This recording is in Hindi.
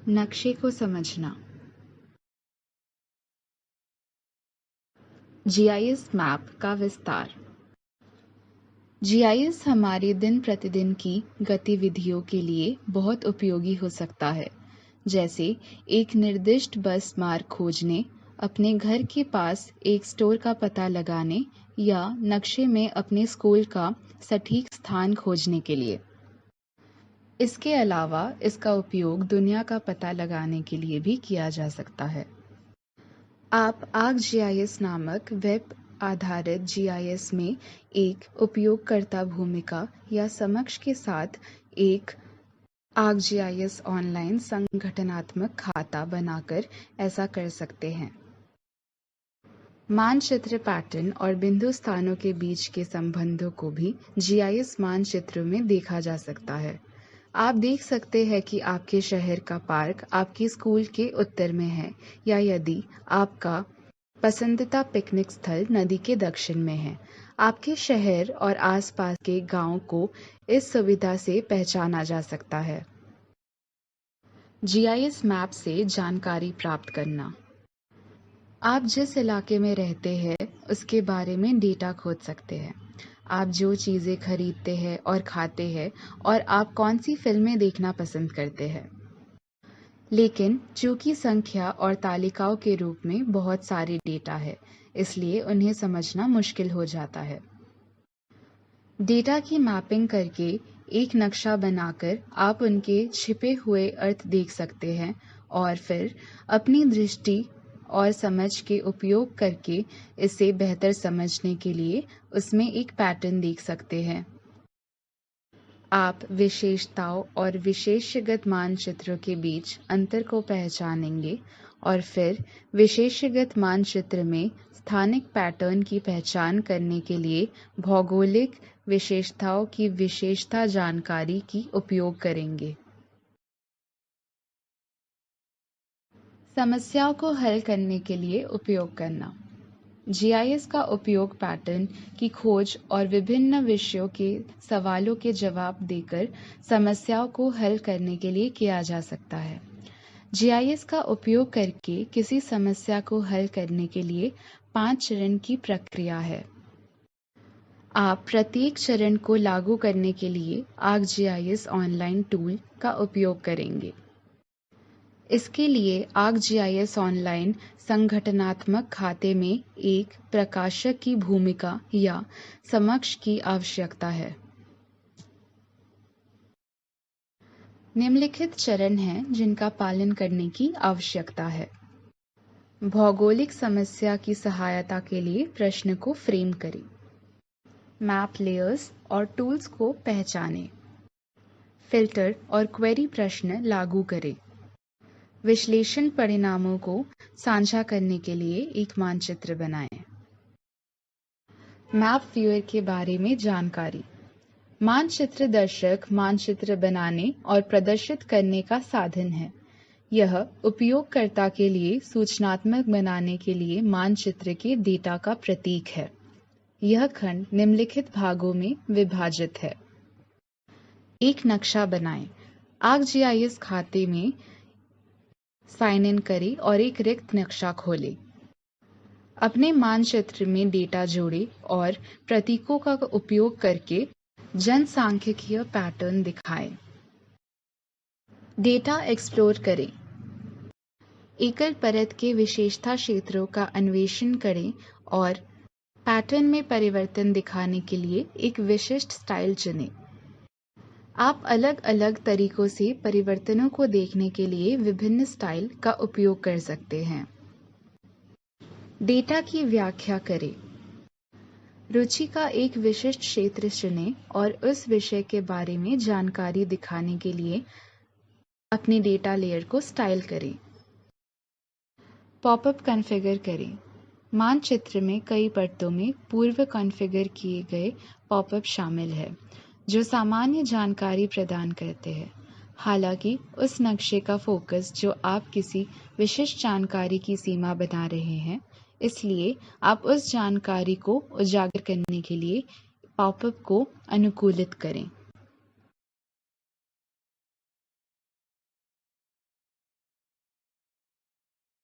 नक्शे को समझना। जीआईएस मैप का विस्तार। जीआईएस हमारी दिन प्रतिदिन की गतिविधियों के लिए बहुत उपयोगी हो सकता है, जैसे एक निर्दिष्ट बस मार्ग खोजने, अपने घर के पास एक स्टोर का पता लगाने या नक्शे में अपने स्कूल का सटीक स्थान खोजने के लिए। इसके अलावा इसका उपयोग दुनिया का पता लगाने के लिए भी किया जा सकता है। आप ArcGIS नामक वेब आधारित जीआईएस में एक उपयोगकर्ता भूमिका या समकक्ष के साथ एक ArcGIS ऑनलाइन संगठनात्मक खाता बनाकर ऐसा कर सकते हैं। मानचित्र पैटर्न और बिंदु स्थानों के बीच के संबंधों को भी जीआईएस मानचित्रों में देखा जा सकता है। आप देख सकते हैं कि आपके शहर का पार्क आपके स्कूल के उत्तर में है, या यदि आपका पसंदीदा पिकनिक स्थल नदी के दक्षिण में है। आपके शहर और आसपास के गांव को इस सुविधा से पहचाना जा सकता है। जीआईएस मैप से जानकारी प्राप्त करना। आप जिस इलाके में रहते हैं उसके बारे में डेटा खोज सकते हैं। आप जो चीज़ें खरीदते हैं और खाते हैं और आप कौन सी फिल्में देखना पसंद करते हैं। लेकिन चूंकि संख्या और तालिकाओं के रूप में बहुत सारे डेटा है, इसलिए उन्हें समझना मुश्किल हो जाता है। डेटा की मैपिंग करके एक नक्शा बनाकर आप उनके छिपे हुए अर्थ देख सकते हैं और फिर अपनी दृष्टि और समझ के उपयोग करके इसे बेहतर समझने के लिए उसमें एक पैटर्न देख सकते हैं। आप विशेषताओं और विशेषगत मानचित्रों के बीच अंतर को पहचानेंगे और फिर विशेषगत मानचित्र में स्थानिक पैटर्न की पहचान करने के लिए भौगोलिक विशेषताओं की विशेषता जानकारी की उपयोग करेंगे। समस्याओं को हल करने के लिए उपयोग करना। जीआईएस का उपयोग पैटर्न की खोज और विभिन्न विषयों के सवालों के जवाब देकर समस्याओं को हल करने के लिए किया जा सकता है। जीआईएस का उपयोग करके किसी समस्या को हल करने के लिए 5 चरण की प्रक्रिया है। आप प्रत्येक चरण को लागू करने के लिए ArcGIS ऑनलाइन टूल का उपयोग करेंगे। इसके लिए ArcGIS ऑनलाइन संगठनात्मक खाते में एक प्रकाशक की भूमिका या समकक्ष की आवश्यकता है। निम्नलिखित चरण हैं जिनका पालन करने की आवश्यकता है। भौगोलिक समस्या की सहायता के लिए प्रश्न को फ्रेम करें। मैप लेयर्स और टूल्स को पहचानें। फिल्टर और क्वेरी प्रश्न लागू करें। विश्लेषण परिणामों को साझा करने के लिए एक मानचित्र बनाएं। मैप व्यूअर के बारे में जानकारी। मानचित्र दर्शक मानचित्र बनाने और प्रदर्शित करने का साधन है। यह उपयोगकर्ता के लिए सूचनात्मक बनाने के लिए मानचित्र के डेटा का प्रतीक है। यह खंड निम्नलिखित भागों में विभाजित है। एक नक्शा बनाएं। ArcGIS खाते में साइन इन करें और एक रिक्त नक्शा खोलें। अपने मानचित्र में डेटा जोड़ें और प्रतीकों का उपयोग करके जनसांख्यिकीय पैटर्न दिखाएं। डेटा एक्सप्लोर करें। एकल परत के विशेषता क्षेत्रों का अन्वेषण करें और पैटर्न में परिवर्तन दिखाने के लिए एक विशिष्ट स्टाइल चुनें। आप अलग अलग तरीकों से परिवर्तनों को देखने के लिए विभिन्न स्टाइल का उपयोग कर सकते हैं। डेटा की व्याख्या करें। रुचि का एक विशिष्ट क्षेत्र चुनें और उस विषय के बारे में जानकारी दिखाने के लिए अपने डेटा लेयर को स्टाइल करें। पॉपअप कॉन्फ़िगर करें। मानचित्र में कई परतों में पूर्व कॉन्फ़िगर किए गए पॉपअप शामिल है, जो सामान्य जानकारी प्रदान करते हैं। हालांकि उस नक्शे का फोकस जो आप किसी विशिष्ट जानकारी की सीमा बना रहे हैं, इसलिए आप उस जानकारी को उजागर करने के लिए पॉपअप को अनुकूलित करें।